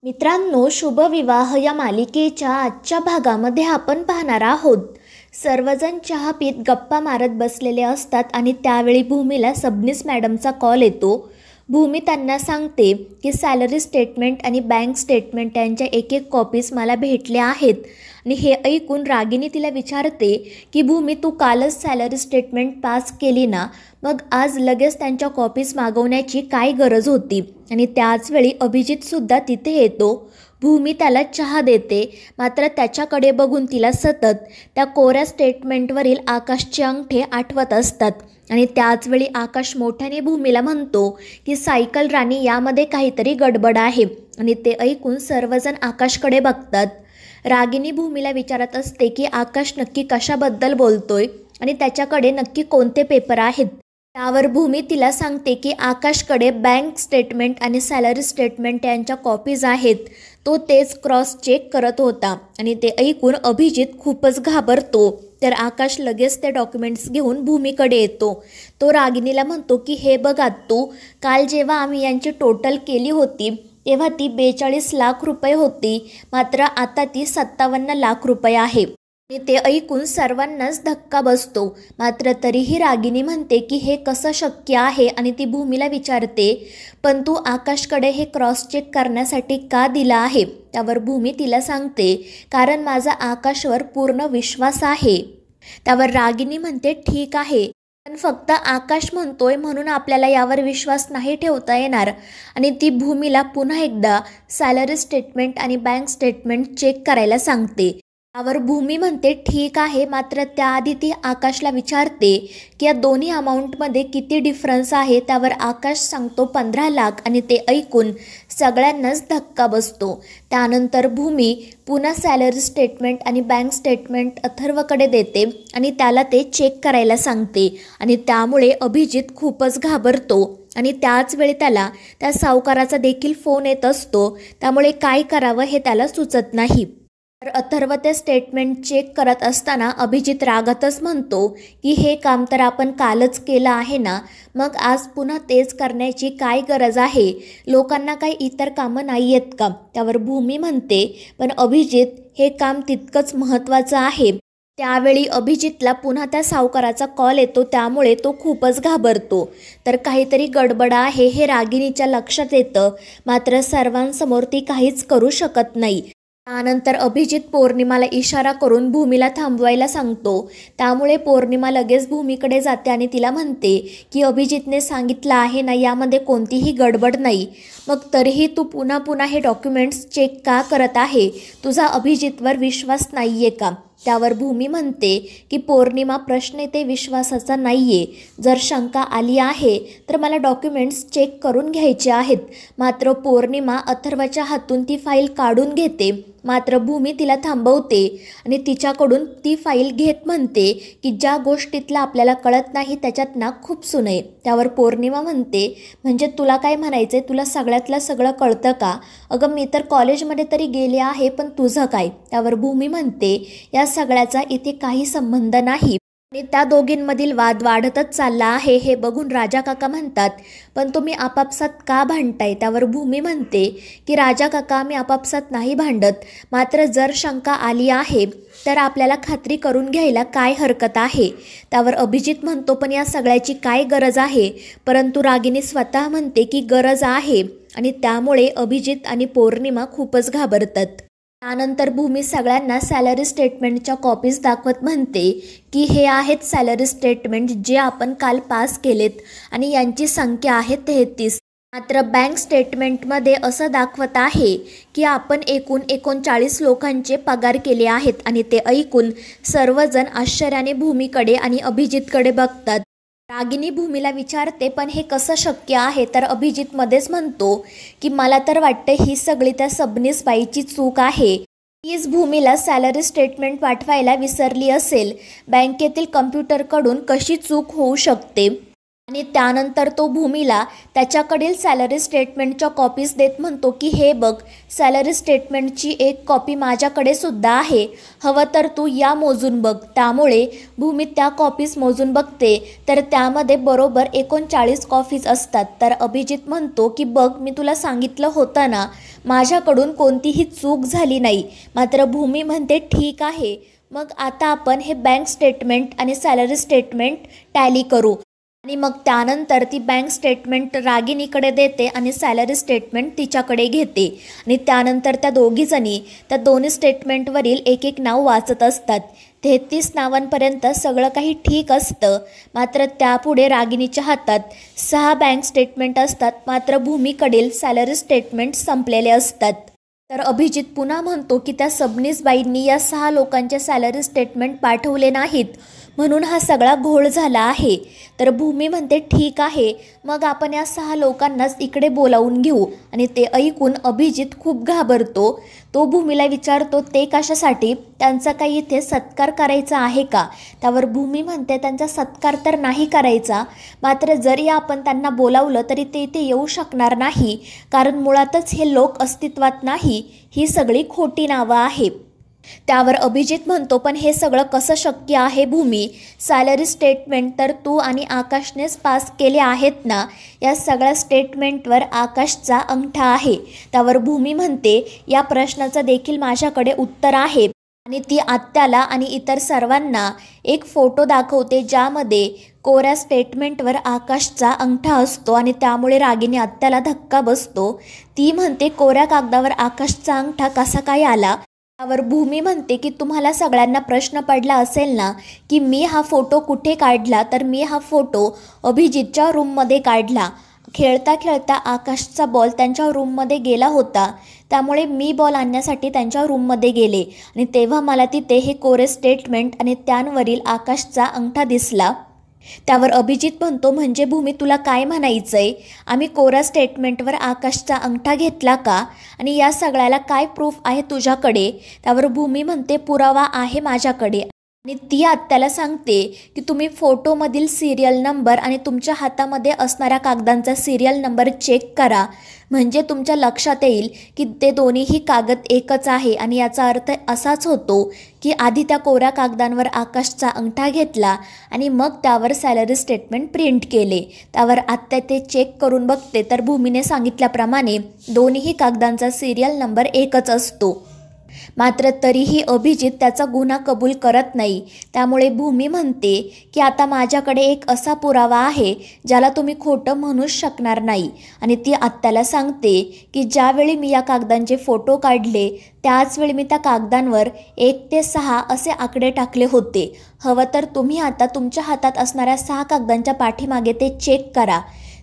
मित्रांनो, शुभविवाह या मालिकेच्या आजच्या भागामध्ये आपण पाहणार आहोत. सर्वजण चहा पीत गप्पा मारत बसलेले असतात आणि त्यावेळी भूमीला सबनीस मॅडमचा कॉल येतो. भूमी त्यांना सांगते की सॅलरी स्टेटमेंट आणि बँक स्टेटमेंट यांच्या एक कॉपीज मला भेटल्या आहेत. आणि हे ऐकून रागिनी तिला विचारते की भूमी, तू कालच सॅलरी स्टेटमेंट पास केली ना, मग आज लगेच त्यांच्या कॉपीज मागवण्याची काय गरज होती. आणि त्याचवेळी अभिजितसुद्धा तिथे येतो. भूमी त्याला चहा देते, मात्र त्याच्याकडे बघून तिला सतत त्या कोऱ्या स्टेटमेंटवरील आकाशचे अंगठे आठवत असतात. आणि त्याचवेळी आकाश मोठ्याने भूमीला म्हणतो की सायकल राणी, यामध्ये काहीतरी गडबड आहे. आणि ते ऐकून सर्वजण आकाशकडे बघतात. रागिनी भूमीला विचारत असते की आकाश नक्की कशाबद्दल बोलतोय आणि त्याच्याकडे नक्की कोणते पेपर आहेत. त्यावर भूमी तिला सांगते की आकाशकडे बँक स्टेटमेंट आणि सॅलरी स्टेटमेंट यांच्या कॉपीज आहेत. तो तेच क्रॉस चेक करत होता. आणि ते ऐकून अभिजित खूपच घाबरतो. तर आकाश लगेच ते डॉक्युमेंट्स घेऊन भूमीकडे येतो. तो रागिनीला म्हणतो की हे बघा, तू काल जेव्हा आम्ही यांची टोटल केली होती तेव्हा ती 42 लाख रुपये होती, मात्र आता ती 57 लाख रुपये आहे. आणि ते ऐकून सर्वांनाच धक्का बसतो. मात्र तरीही रागिनी म्हणते की हे कसं शक्य आहे. आणि ती भूमीला विचारते, पण तू आकाशकडे हे क्रॉस चेक करण्यासाठी का दिला आहे. त्यावर भूमी तिला सांगते, कारण माझा आकाशवर पूर्ण विश्वास आहे. त्यावर रागिनी म्हणते, ठीक आहे, पण फक्त आकाश म्हणतोय म्हणून आपल्याला यावर विश्वास नाही ठेवता येणार. आणि ती भूमीला पुन्हा एकदा सॅलरी स्टेटमेंट आणि बँक स्टेटमेंट चेक करायला सांगते. त्यावर भूमी म्हणते, ठीक आहे, मात्र त्याआधी ती आकाशला विचारते की या दोन्ही अमाऊंटमध्ये किती डिफरन्स आहे. त्यावर आकाश सांगतो 15 लाख. आणि ते ऐकून सगळ्यांनाच धक्का बसतो. त्यानंतर भूमी पुन्हा सॅलरी स्टेटमेंट आणि बँक स्टेटमेंट अथर्वकडे देते आणि त्याला ते चेक करायला सांगते. आणि त्यामुळे अभिजित खूपच घाबरतो. आणि त्याच वेळी त्याला त्या सावकाराचा देखील फोन येत असतो. त्यामुळे काय करावं हे त्याला सुचत नाही. तर अथर्व ते स्टेटमेंट चेक करत असताना अभिजित रागातच म्हणतो की हे काम तर आपण कालच केलं आहे ना, मग आज पुन्हा तेच करण्याची काय गरज आहे. लोकांना काही इतर कामं नाही आहेत का. त्यावर भूमी म्हणते, पण अभिजित, हे काम तितकंच महत्त्वाचं आहे. त्यावेळी अभिजितला पुन्हा त्या सावकाराचा कॉल येतो. त्यामुळे तो खूपच घाबरतो. तर काहीतरी गडबड आहे हे रागिनीच्या लक्षात येतं. मात्र सर्वांसमोर ती काहीच करू शकत नाही. त्यानंतर अभिजित पौर्णिमाला इशारा करून भूमीला थांबवायला सांगतो. त्यामुळे पौर्णिमा लगेच भूमीकडे जाते आणि तिला म्हणते की अभिजितने सांगितलं आहे ना, यामध्ये कोणतीही गडबड नाही. मग तरीही तू पुन्हा पुन्हा हे डॉक्युमेंट्स चेक का करत आहे. तुझा अभिजितवर विश्वास नाही आहे का. त्यावर भूमी म्हणते की पौर्णिमा, प्रश्न ते विश्वासाचा नाही आहे. जर शंका आली आहे तर मला डॉक्युमेंट्स चेक करून घ्यायचे आहेत. मात्र पौर्णिमा अथर्वच्या हातून ती फाईल काढून घेते. मात्र भूमी तिला थांबवते आणि तिच्याकडून ती फाईल घेत म्हणते की ज्या गोष्टीतला आपल्याला कळत नाही त्याच्यात नाक खुपसू नये. त्यावर पौर्णिमा म्हणते, म्हणजे तुला काय म्हणायचं आहे, तुला सगळ्यातलं सगळं कळतं का. अगं, मी तर कॉलेजमध्ये तरी गेले आहे, पण तुझं काय. त्यावर भूमी म्हणते, या सगळ्याचा इथे काही संबंध नाही. आणि त्या दोघींमधील वाद वाढतच चालला आहे हे बघून राजा काका म्हणतात, पण तुम्ही आपापसात का भांडताय. त्यावर भूमी म्हणते की राजा काका, आम्ही आपापसात नाही भांडत. मात्र जर शंका आली आहे तर आपल्याला खात्री करून घ्यायला काय हरकत आहे. त्यावर अभिजित म्हणतो, पण या सगळ्याची काय गरज आहे. परंतु रागिनी स्वतः म्हणते की गरज आहे. आणि त्यामुळे अभिजित आणि पौर्णिमा खूपच घाबरतात. त्यानंतर भूमी सगळ्यांना सॅलरी स्टेटमेंटच्या कॉपीज दाखवत म्हणते की हे आहेत सॅलरी स्टेटमेंट जे आपण काल पास केलेत आणि यांची संख्या आहे 33. मात्र बँक स्टेटमेंटमध्ये असं दाखवत आहे की आपण एकूण 39 लोकांचे पगार केले आहेत. आणि ते ऐकून सर्वजण आश्चर्याने भूमीकडे आणि अभिजितकडे बघतात. रागिनी भूमीला विचारते, पण हे कसं शक्य आहे. तर अभिजित मध्येच म्हणतो की मला तर वाटतं ही सगळी त्या सबनीस बाईची चूक आहे. तीच भूमीला सॅलरी स्टेटमेंट पाठवायला विसरली असेल. बँकेतील कम्प्युटरकडून कशी चूक होऊ शकते. आणि त्यानंतर तो भूमीला त्याच्याकडील सॅलरी स्टेटमेंटच्या कॉपीज देत म्हणतो की हे बघ, सॅलरी स्टेटमेंटची एक कॉपी माझ्याकडे सुद्धा आहे, हवं तर तू या मोजून बघ. त्यामुळे भूमी त्या कॉपीज मोजून बघते तर त्यामध्ये बरोबर 39 कॉपीज असतात. तर अभिजित म्हणतो की बघ, मी तुला सांगितलं होतं ना, माझ्याकडून कोणतीही चूक झाली नाही. मात्र भूमी म्हणते ठीक आहे, मग आता आपण हे बँक स्टेटमेंट आणि सॅलरी स्टेटमेंट टॅली करू. आणि मग त्यानंतर ती बँक स्टेटमेंट रागिनीकडे देते आणि सॅलरी स्टेटमेंट तिच्याकडे घेते. आणि त्यानंतर त्या दोघीजणी त्या दोन्ही स्टेटमेंटवरील एक एक नाव वाचत असतात. 33 नावांपर्यंत सगळं काही ठीक असतं. मात्र त्यापुढे रागिनीच्या हातात 6 बँक स्टेटमेंट असतात. मात्र भूमीकडील सॅलरी स्टेटमेंट संपलेले असतात. तर अभिजित पुन्हा म्हणतो की त्या सबनीसबाईंनी या 6 लोकांचे सॅलरी स्टेटमेंट पाठवले नाहीत, म्हणून हा सगळा घोळ झाला आहे. तर भूमी म्हणते ठीक आहे, मग आपण या 6 लोकांनाच इकडे बोलावून घेऊ. आणि ते ऐकून अभिजित खूप घाबरतो. तो भूमीला विचारतो ते कशासाठी, त्यांचा काही इथे सत्कार करायचा आहे का. त्यावर भूमी म्हणते त्यांचा सत्कार तर नाही करायचा, मात्र जरी आपण त्यांना बोलावलं तरी ते इथे येऊ शकणार नाही, कारण मुळातच हे लोक अस्तित्वात नाही, ही सगळी खोटी नावं आहे. त्यावर अभिजित म्हणतो पण हे सगळं कसं शक्य आहे भूमी, सॅलरी स्टेटमेंट तर तू आणि आकाशनेच पास केले आहेत ना, या सगळ्या स्टेटमेंटवर आकाशचा अंगठा आहे. त्यावर भूमी म्हणते या प्रश्नाचं देखील माझ्याकडे उत्तर आहे. आणि ती आत्याला आणि इतर सर्वांना एक फोटो दाखवते ज्यामध्ये कोऱ्या स्टेटमेंटवर आकाशचा अंगठा असतो. आणि त्यामुळे रागिनी आत्याला धक्का बसतो. ती म्हणते कोऱ्या कागदावर आकाशचा अंगठा कसा काय आला. त्यावर भूमी म्हणते की तुम्हाला सगळ्यांना प्रश्न पडला असेल ना की मी हा फोटो कुठे काढला, तर मी हा फोटो अभिजितच्या रूममध्ये काढला. खेळता खेळता आकाशचा बॉल त्यांच्या रूममध्ये गेला होता, त्यामुळे मी बॉल आणण्यासाठी त्यांच्या रूममध्ये गेले आणि तेव्हा मला तिथे हे कोरे स्टेटमेंट आणि त्यांवरील आकाशचा अंगठा दिसला. त्यावर अभिजित म्हणतो म्हणजे भूमी तुला काय म्हणायचंय, आम्ही कोरा स्टेटमेंटवर आकाशचा अंगठा घेतला का, आणि या सगळ्याला काय प्रूफ आहे तुझ्याकडे. त्यावर भूमी म्हणते पुरावा आहे माझ्याकडे. आणि ती आत्याला सांगते की तुम्ही फोटोमधील सिरियल नंबर आणि तुमच्या हातामध्ये असणाऱ्या कागदांचा सिरियल नंबर चेक करा, म्हणजे तुमच्या लक्षात येईल की ते दोन्हीही कागद एकच आहे. आणि याचा अर्थ असाच होतो की आधी त्या कोऱ्या कागदांवर आकाशचा अंगठा घेतला आणि मग त्यावर सॅलरी स्टेटमेंट प्रिंट केले. त्यावर आत्या ते चेक करून बघते तर भूमीने सांगितल्याप्रमाणे दोन्हीही कागदांचा सिरियल नंबर एकच असतो. मात्र तरीही अभिजित त्याचा गुन्हा कबूल करत नाही. त्यामुळे भूमी म्हणते की आता माझ्याकडे एक असा पुरावा आहे ज्याला तुम्ही खोटं म्हणूच शकणार नाही. आणि ती आत्याला सांगते की ज्यावेळी मी या कागदांचे फोटो काढले त्याचवेळी मी त्या कागदांवर 1 ते 6 असे आकडे टाकले होते. हवं तर तुम्ही आता तुमच्या हातात असणाऱ्या 6 कागदांच्या पाठीमागे ते चेक करा.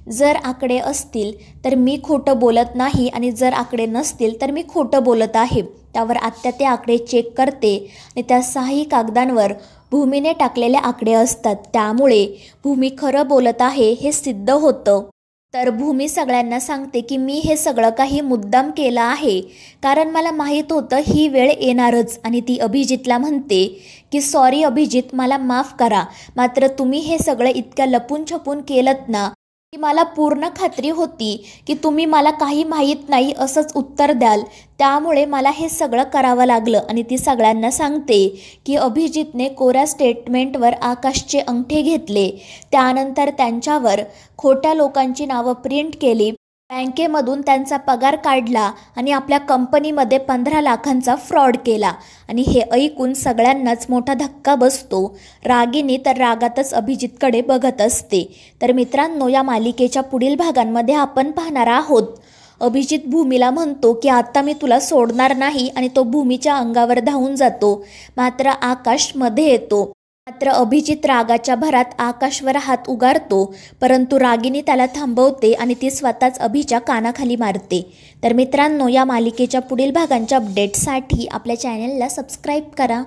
जर आकडे असतील तर मी खोटं बोलत नाही आणि जर आकडे नसतील तर मी खोटं बोलत आहे. त्यावर आत्या ते आकडे चेक करते आणि त्या 6ही कागदांवर भूमीने टाकलेले आकडे असतात. त्यामुळे भूमी खरं बोलत आहे हे सिद्ध होतं. तर भूमी सगळ्यांना सांगते की मी हे सगळं काही मुद्दाम केलं आहे, कारण मला माहीत होतं ही वेळ येणारच. आणि ती अभिजितला म्हणते की सॉरी अभिजित, मला माफ करा, मात्र तुम्ही हे सगळं इतक्या लपून छपून केलंत ना की मला पूर्ण खात्री होती की तुम्ही मला काही माहीत नाही असंच उत्तर द्याल, त्यामुळे मला हे सगळं करावं लागलं. आणि ती सगळ्यांना सांगते की अभिजितने कोऱ्या स्टेटमेंटवर आकाशचे अंगठे घेतले, त्यानंतर त्यांच्यावर खोट्या लोकांची नावं प्रिंट केली, बँकेमधून त्यांचा पगार काढला आणि आपल्या कंपनीमध्ये 15 लाखांचा फ्रॉड केला. आणि हे ऐकून सगळ्यांनाच मोठा धक्का बसतो. रागिनी तर रागातच अभिजितकडे बघत असते. तर मित्रांनो, या मालिकेच्या पुढील भागांमध्ये आपण पाहणार आहोत अभिजित भूमीला म्हणतो की आता मी तुला सोडणार नाही आणि तो भूमीच्या अंगावर धावून जातो. मात्र आकाश मध्ये येतो. मात्र अभिजित रागाच्या भरात आकाशवर हात उगारतो, परंतु रागिनी त्याला थांबवते आणि ती स्वतःच अभिच्या कानाखाली मारते. तर मित्रांनो, या मालिकेच्या पुढील भागांच्या अपडेटसाठी आपल्या चॅनलला सबस्क्राईब करा.